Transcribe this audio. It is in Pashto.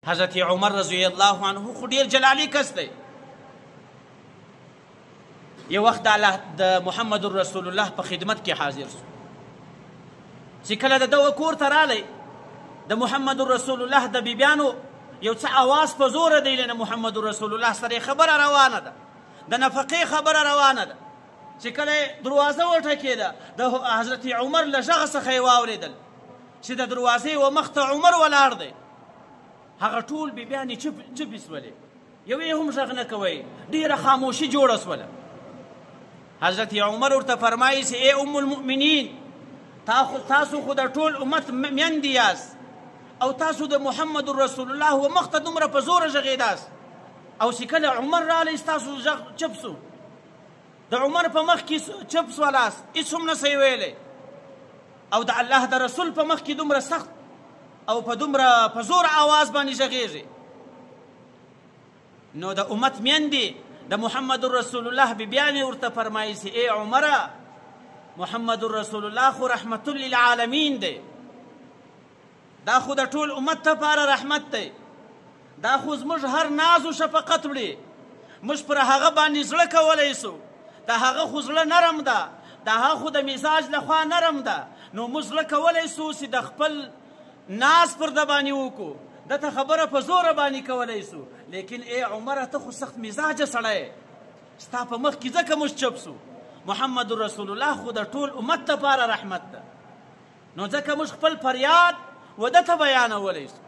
حضرت عمر رضی الله عنه خو ډیر جلالی کس دی. یو وخت د محمد رسول الله په خدمت کې حاضر شو چې کله د ده کور ته رالی د محمد رسول الله د بیبیانو یو څه اواز په زوره دی لنه محمد رسول الله سره خبره روانه ده، د نفقې خبره روانه ده. چې کله دروازه وټکېده د حضرت عمر له غږ څخه یې واورېدل چې د دروازې و مخ ته عمر ولاړ دی. هغه ټول بیبیانې چپې سولې، یوې هم غږ نه کوی، ډېره خاموشي جوړه سوله. حضرت عمر ورته فرمایي چې ای ام المؤمنین، تاسو خو د ټول امت میندې یاست او تاسو د محمد رسول الله و مخ ته دومره په زوره غږېداست، او چې کله عمر رالی ستاسو غږ چپ سو، د عمر په مخ کې چپ سولاست، هېڅ هم نسئ ویلی، او د الله د رسول په مخ کې دومره سخت او په دومره په زور آواز باندې غږېږي. نو د امت میندې د محمد رسول الله بیبیانې ورته فرمایي چې ای عمره، محمد رسول الله خو رحمت للعالمین دی، دا خو د ټول امت لپاره رحمت دی، دا خو زموږ هر ناز و شفقت وړي، موږ پر هغه باندې زړه کولی سو، د هغه خو زړه نرم ده، د هغه خو د مزاج لخوا نرم ده، نو موږ زړه کولی سو چې د خپل ناز پر ده باندې وکړو، دته خبره په زوره باندې کولی سو. لیکن ای عمره ته خو سخت مزاجه سړی، ستا په مخ کې ځکه موږ چپ سو، محمد رسول الله خو د ټول امت لپاره رحمت ده، نو ځکه موږ خپل فریاد و ده ته بیانولی سو.